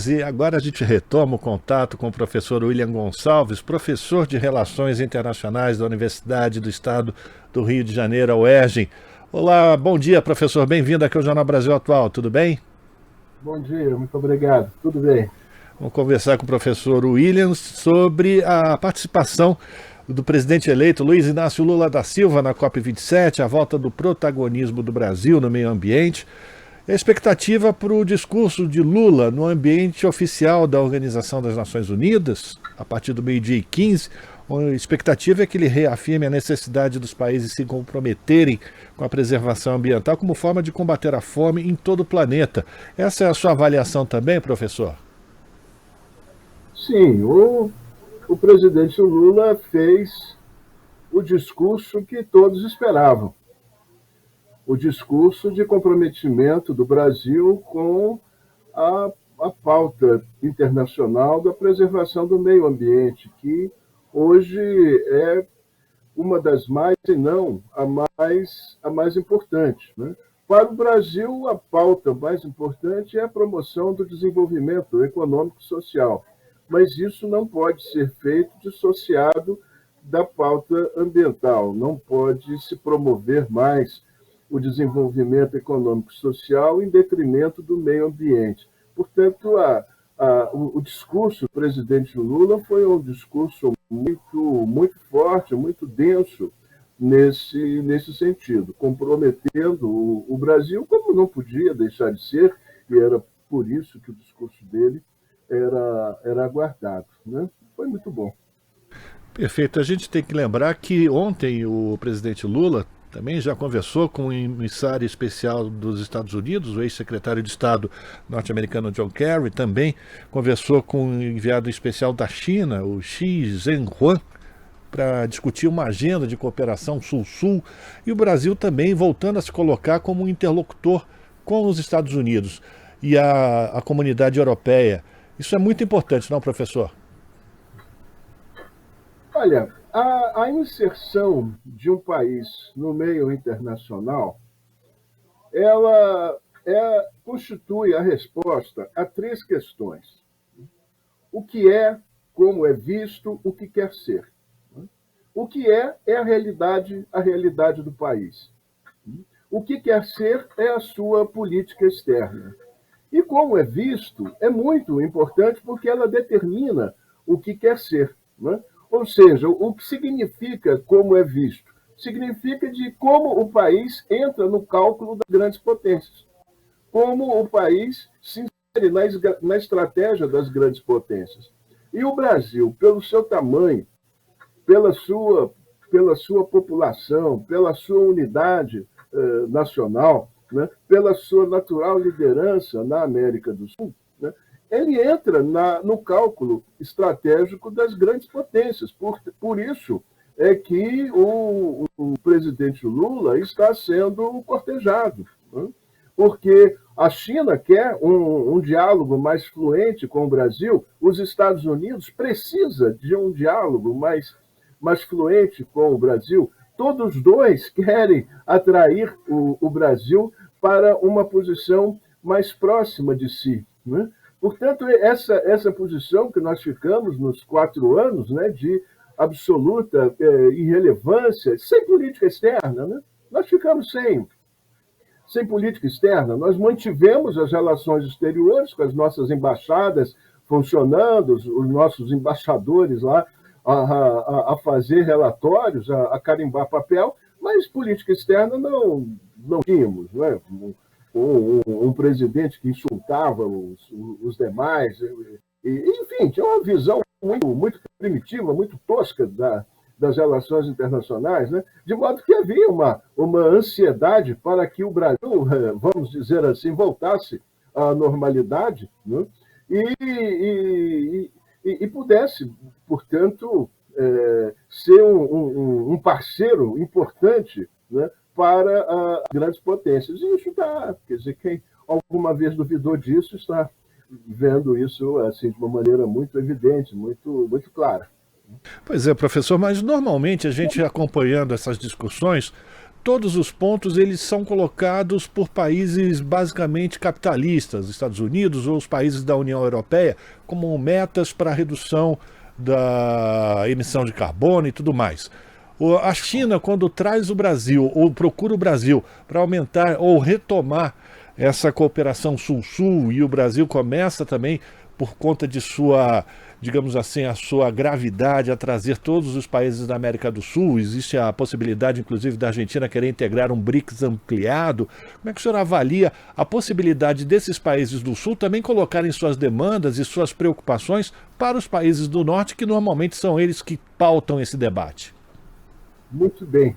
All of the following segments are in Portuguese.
E agora a gente retoma o contato com o professor William Gonçalves, professor de Relações Internacionais da Universidade do Estado do Rio de Janeiro, a UERJ. Olá, bom dia, professor. Bem-vindo aqui ao Jornal Brasil Atual. Tudo bem? Bom dia, muito obrigado. Tudo bem? Vamos conversar com o professor William sobre a participação do presidente eleito Luiz Inácio Lula da Silva na COP27, a volta do protagonismo do Brasil no meio ambiente. A expectativa para o discurso de Lula no ambiente oficial da Organização das Nações Unidas, a partir do meio-dia e 15, a expectativa é que ele reafirme a necessidade dos países se comprometerem com a preservação ambiental como forma de combater a fome em todo o planeta. Essa é a sua avaliação também, professor? Sim, o presidente Lula fez o discurso que todos esperavam. O discurso de comprometimento do Brasil com a pauta internacional da preservação do meio ambiente, que hoje é uma das mais, se não a mais importante, né? Para o Brasil, a pauta mais importante é a promoção do desenvolvimento econômico e social, mas isso não pode ser feito dissociado da pauta ambiental, não pode se promover mais o desenvolvimento econômico e social em detrimento do meio ambiente. Portanto, o discurso do presidente Lula foi um discurso muito forte, muito denso nesse sentido, comprometendo o Brasil, como não podia deixar de ser, e era por isso que o discurso dele era aguardado, né? Foi muito bom. Perfeito. A gente tem que lembrar que ontem o presidente Lula também já conversou com o emissário especial dos Estados Unidos, o ex-secretário de Estado norte-americano John Kerry, também conversou com o enviado especial da China, o Xi Zhenhuan, para discutir uma agenda de cooperação Sul-Sul, e o Brasil também voltando a se colocar como um interlocutor com os Estados Unidos e a comunidade europeia. Isso é muito importante, não, professor? Olha, a inserção de um país no meio internacional, ela constitui a resposta a três questões. O que é, como é visto, o que quer ser. O que é a realidade do país. O que quer ser é a sua política externa. E como é visto, é muito importante porque ela determina o que quer ser, né? Ou seja, o que significa como é visto? Significa de como o país entra no cálculo das grandes potências, como o país se insere na estratégia das grandes potências. E o Brasil, pelo seu tamanho, pela sua população, pela sua unidade nacional, né, pela sua natural liderança na América do Sul, né, ele entra no cálculo estratégico das grandes potências. Por isso é que o presidente Lula está sendo cortejado, né, porque a China quer um diálogo mais fluente com o Brasil, os Estados Unidos precisa de um diálogo mais fluente com o Brasil. Todos dois querem atrair o Brasil para uma posição mais próxima de si, né? Portanto, essa posição que nós ficamos nos 4 anos, né, de absoluta irrelevância, sem política externa, né? Nós ficamos sem política externa. Nós mantivemos as relações exteriores com as nossas embaixadas funcionando, os nossos embaixadores lá a fazer relatórios, a carimbar papel, mas política externa não tínhamos, né? Um presidente que insultava os demais, enfim, tinha uma visão muito primitiva, muito tosca das relações internacionais, né? De modo que havia uma ansiedade para que o Brasil, vamos dizer assim, voltasse à normalidade, né? E pudesse, portanto, ser um parceiro importante, né, para as grandes potências. E isso está, quer dizer, quem alguma vez duvidou disso está vendo isso assim, de uma maneira muito evidente, muito clara. Pois é, professor, mas normalmente a gente acompanhando essas discussões, todos os pontos eles são colocados por países basicamente capitalistas, Estados Unidos ou os países da União Europeia, como metas para a redução da emissão de carbono e tudo mais. A China, quando traz o Brasil, ou procura o Brasil para aumentar ou retomar essa cooperação Sul-Sul, e o Brasil começa também, por conta de sua, digamos assim, a sua gravidade, a trazer todos os países da América do Sul. Existe a possibilidade, inclusive, da Argentina querer integrar um BRICS ampliado. Como é que o senhor avalia a possibilidade desses países do Sul também colocarem suas demandas e suas preocupações para os países do Norte, que normalmente são eles que pautam esse debate? Muito bem,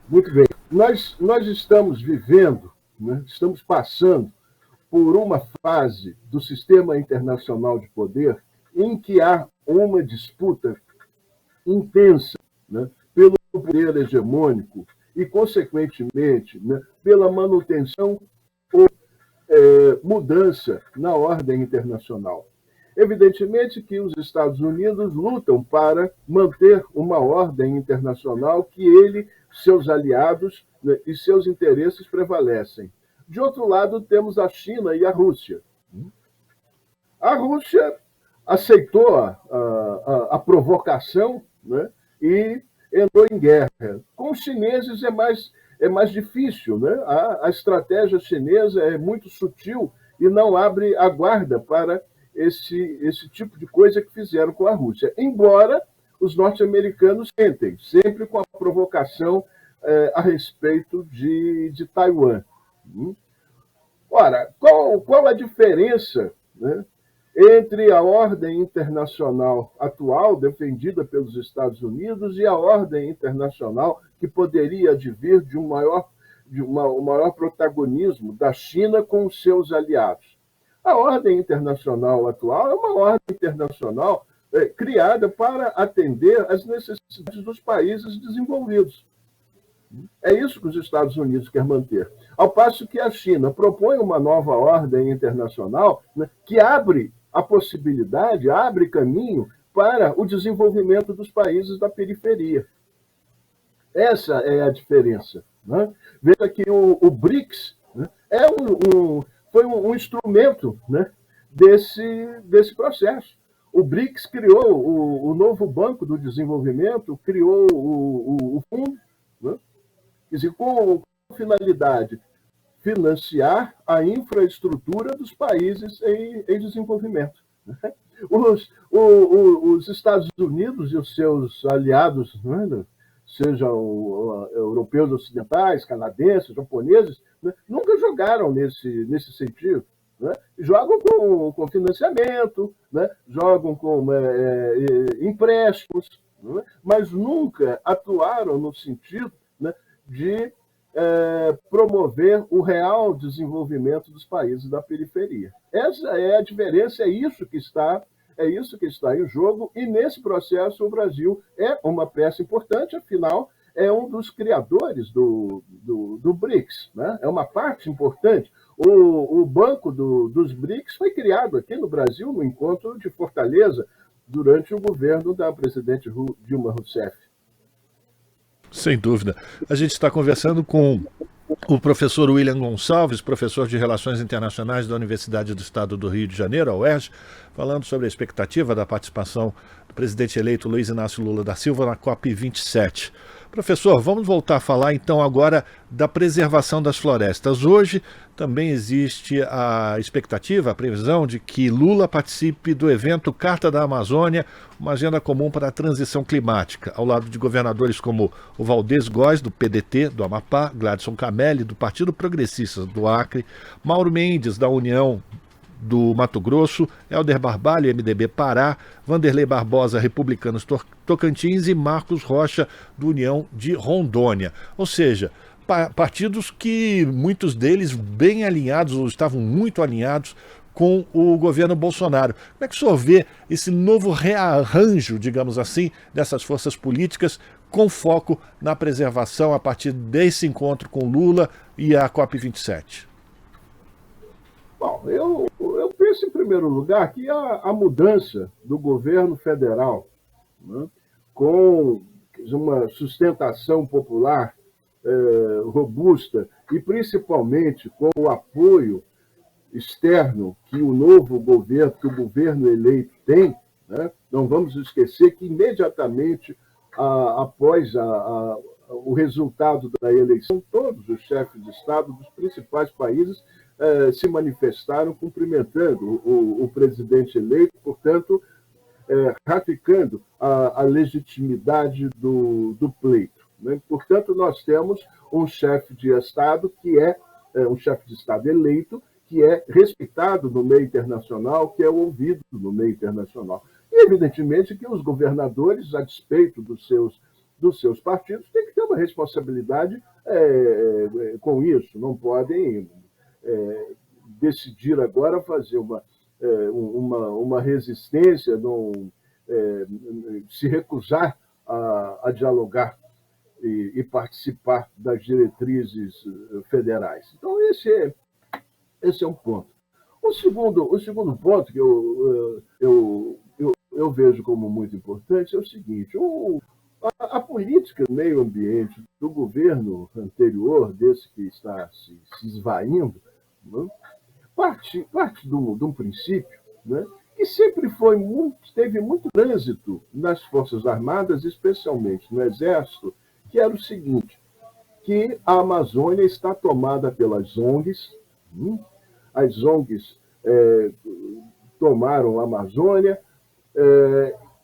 muito bem. Nós estamos vivendo, né, estamos passando por uma fase do sistema internacional de poder em que há uma disputa intensa, né, pelo poder hegemônico e, consequentemente, né, pela manutenção ou mudança na ordem internacional. Evidentemente que os Estados Unidos lutam para manter uma ordem internacional que ele, seus aliados, né, e seus interesses prevalecem. De outro lado, temos a China e a Rússia. A Rússia aceitou a provocação, né, e entrou em guerra. Com os chineses é mais difícil, né? A estratégia chinesa é muito sutil e não abre a guarda para esse tipo de coisa que fizeram com a Rússia. Embora os norte-americanos tentem, sempre com a provocação a respeito de Taiwan. Ora, qual a diferença, né, entre a ordem internacional atual, defendida pelos Estados Unidos, e a ordem internacional que poderia advir de um maior protagonismo da China com os seus aliados? A ordem internacional atual é uma ordem internacional criada para atender às necessidades dos países desenvolvidos. É isso que os Estados Unidos querem manter. Ao passo que a China propõe uma nova ordem internacional, né, que abre a possibilidade, abre caminho para o desenvolvimento dos países da periferia. Essa é a diferença, né? Veja que o BRICS, né, foi um instrumento, né, desse processo. O BRICS criou o novo Banco do Desenvolvimento, criou o fundo, né, quer dizer, com finalidade financiar a infraestrutura dos países em desenvolvimento. Os Estados Unidos e os seus aliados, né, sejam europeus ocidentais, canadenses, japoneses, né, nunca jogaram nesse sentido. Né? Jogam com financiamento, né? Jogam com empréstimos, né? Mas nunca atuaram no sentido, né, de promover o real desenvolvimento dos países da periferia. Essa é a diferença, é isso que está em jogo, e nesse processo o Brasil é uma peça importante, afinal, é um dos criadores do BRICS, né? É uma parte importante. O Banco dos BRICS foi criado aqui no Brasil, no encontro de Fortaleza, durante o governo da presidente Dilma Rousseff. Sem dúvida. A gente está conversando com o professor William Gonçalves, professor de Relações Internacionais da Universidade do Estado do Rio de Janeiro, a UERJ, falando sobre a expectativa da participação do presidente eleito Luiz Inácio Lula da Silva na COP27. Professor, vamos voltar a falar então agora da preservação das florestas. Hoje também existe a expectativa, a previsão de que Lula participe do evento Carta da Amazônia, uma agenda comum para a transição climática, ao lado de governadores como o Valdez Góes, do PDT, do Amapá, Gladson Camelli, do Partido Progressista do Acre, Mauro Mendes, da União do Mato Grosso, Helder Barbalho, MDB Pará, Vanderlei Barbosa, Republicanos Tocantins, e Marcos Rocha, do União de Rondônia. Ou seja, partidos que muitos deles bem alinhados, ou estavam muito alinhados com o governo Bolsonaro. Como é que o senhor vê esse novo rearranjo, digamos assim, dessas forças políticas com foco na preservação a partir desse encontro com Lula e a COP27? Bom, eu penso, em primeiro lugar, que a mudança do governo federal, né, com uma sustentação popular robusta e principalmente com o apoio externo que o novo governo, que o governo eleito tem, né? Não vamos esquecer que imediatamente após o resultado da eleição, todos os chefes de Estado dos principais países se manifestaram cumprimentando o presidente eleito, portanto, ratificando a legitimidade do pleito, né? Portanto, nós temos um chefe de Estado que é um chefe de Estado eleito, que é respeitado no meio internacional, que é ouvido no meio internacional. E, evidentemente, que os governadores, a despeito dos seus partidos, têm que ter uma responsabilidade com isso. Não podem decidir agora fazer uma resistência, se recusar a dialogar e participar das diretrizes federais. Então, esse é um ponto. O segundo ponto que eu vejo como muito importante é o seguinte: a política do meio ambiente do governo anterior, desse que está se esvaindo, né, parte de um princípio, né, que sempre teve muito trânsito nas Forças Armadas, especialmente no Exército, que era o seguinte, que a Amazônia está tomada pelas ONGs. As ONGs tomaram a Amazônia,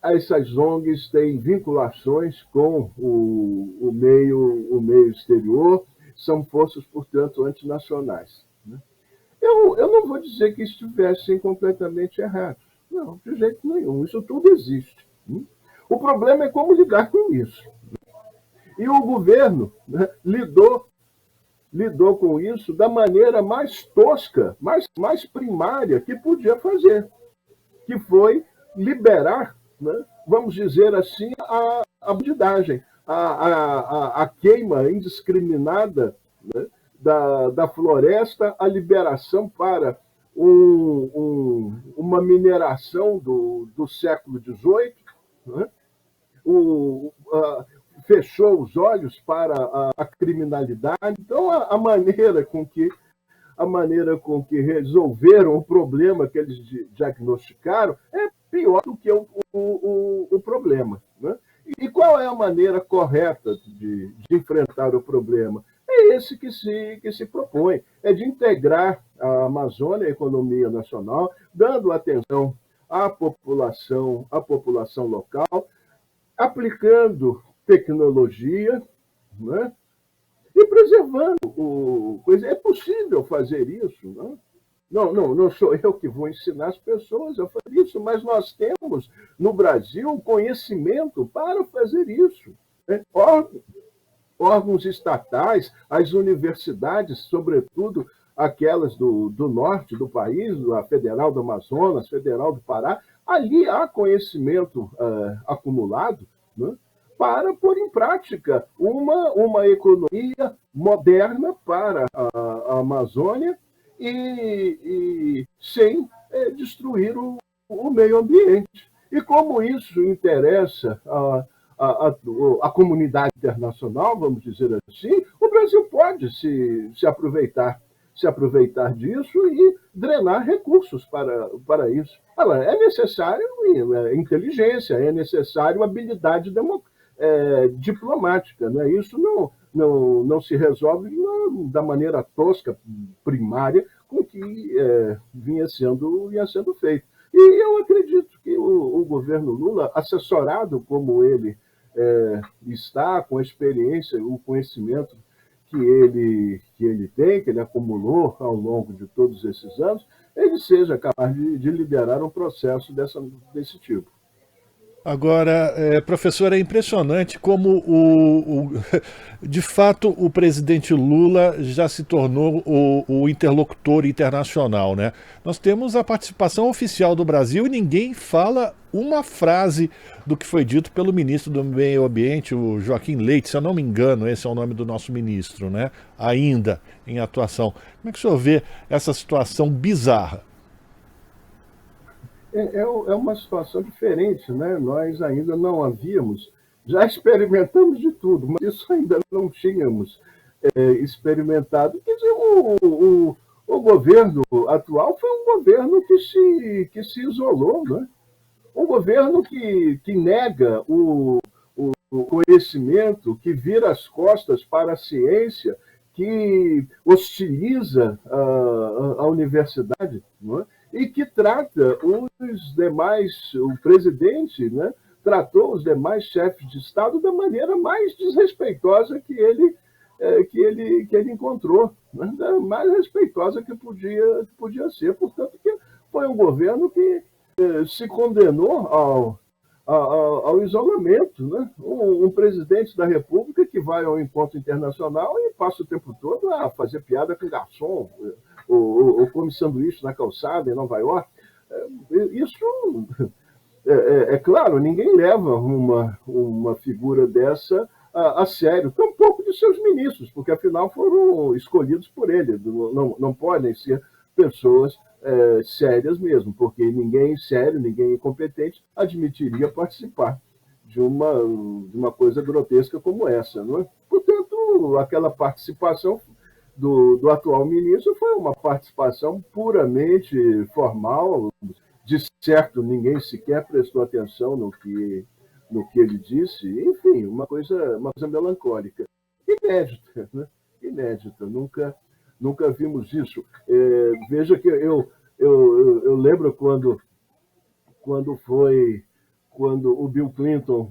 essas ONGs têm vinculações com o meio exterior, são forças, portanto, antinacionais. Eu não vou dizer que estivessem completamente errados. Não, de jeito nenhum. Isso tudo existe. O problema é como lidar com isso. E o governo, né, lidou com isso da maneira mais tosca, mais primária que podia fazer, que foi liberar, né, vamos dizer assim, a bandidagem, a queima indiscriminada, né, da floresta, a liberação para uma mineração do século XVIII, né, fechou os olhos para a criminalidade. Então, a maneira com que resolveram o problema que eles diagnosticaram é pior do que o problema, né? E qual é a maneira correta de enfrentar o problema? É esse que se propõe, é de integrar a Amazônia à economia nacional, dando atenção à população local, aplicando tecnologia, né? E preservando é possível fazer isso, né? Não sou eu que vou ensinar as pessoas a fazer isso, mas nós temos no Brasil conhecimento para fazer isso, né? Órgãos estatais, as universidades, sobretudo aquelas do norte do país, a Federal do Amazonas, Federal do Pará, ali há conhecimento acumulado, né, para pôr em prática uma economia moderna para a Amazônia e sem destruir o meio ambiente. E como isso interessa a comunidade internacional, vamos dizer assim, o Brasil pode se aproveitar disso e drenar recursos para isso. Agora, é necessário inteligência, é necessário habilidade diplomática, né? Isso não se resolve da maneira tosca, primária, com que vinha sendo feito. E eu acredito que o governo Lula, assessorado como ele está, com a experiência, o conhecimento que ele tem, que ele acumulou ao longo de todos esses anos, ele seja capaz de liderar um processo desse tipo. Agora, professor, é impressionante como de fato o presidente Lula já se tornou o interlocutor internacional, né? Nós temos a participação oficial do Brasil e ninguém fala uma frase do que foi dito pelo ministro do Meio Ambiente, o Joaquim Leite, se eu não me engano, esse é o nome do nosso ministro, né? Ainda em atuação. Como é que o senhor vê essa situação bizarra? É uma situação diferente, né? Nós ainda não havíamos Já experimentamos de tudo, mas isso ainda não tínhamos experimentado. Quer dizer, o governo atual foi um governo que se isolou, né? Um governo que nega o conhecimento, que vira as costas para a ciência, que hostiliza a universidade, não é? E que trata os demais, o presidente, né, tratou os demais chefes de Estado da maneira mais desrespeitosa que ele encontrou, né, da mais respeitosa que podia ser. Portanto, que foi um governo que se condenou ao isolamento, né? Um presidente da República que vai ao encontro internacional e passa o tempo todo a fazer piada com garçom, ou come sanduíche na calçada em Nova York. Isso, claro, ninguém leva uma figura dessa a sério, tampouco de seus ministros, porque afinal foram escolhidos por ele, não podem ser pessoas sérias mesmo, porque ninguém sério, ninguém competente admitiria participar de uma coisa grotesca como essa, não é? Portanto, aquela participação do atual ministro foi uma participação puramente formal. De certo, ninguém sequer prestou atenção no que ele disse. Enfim, uma coisa melancólica. Inédita, né? Inédita. Nunca vimos isso. Veja que eu lembro quando o Bill Clinton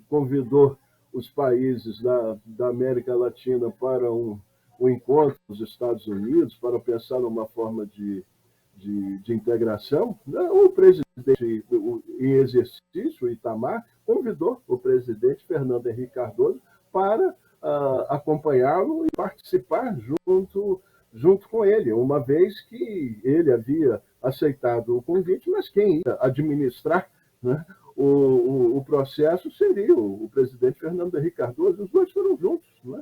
convidou os países da América Latina para um encontro nos Estados Unidos, para pensar numa forma de integração, né? O presidente em exercício, o Itamar, convidou o presidente Fernando Henrique Cardoso para acompanhá-lo e participar junto com ele, uma vez que ele havia aceitado o convite, mas quem ia administrar, né, o processo seria o presidente Fernando Henrique Cardoso. Os dois foram juntos, né?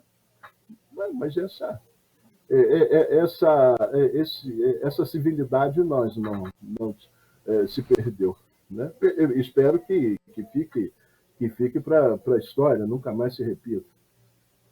Mas essa civilidade nós não se perdeu, né? Eu espero que fique para a história, nunca mais se repita.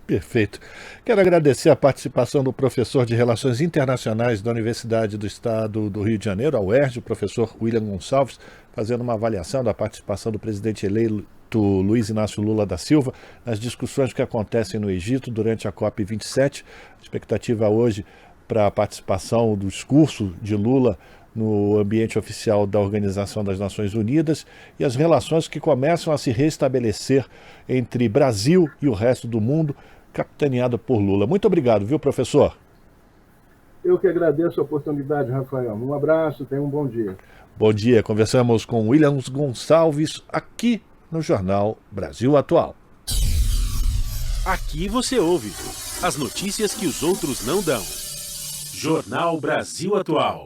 Perfeito. Quero agradecer a participação do professor de Relações Internacionais da Universidade do Estado do Rio de Janeiro, a UERJ, o professor William Gonçalves, fazendo uma avaliação da participação do presidente eleito Luiz Inácio Lula da Silva nas discussões que acontecem no Egito durante a COP27. A expectativa hoje para a participação do discurso de Lula no ambiente oficial da Organização das Nações Unidas e as relações que começam a se restabelecer entre Brasil e o resto do mundo, capitaneado por Lula. Muito obrigado, viu, professor? Eu que agradeço a oportunidade, Rafael. Um abraço, tenha um bom dia. Bom dia. Conversamos com William Gonçalves aqui no Jornal Brasil Atual. Aqui você ouve as notícias que os outros não dão. Jornal Brasil Atual.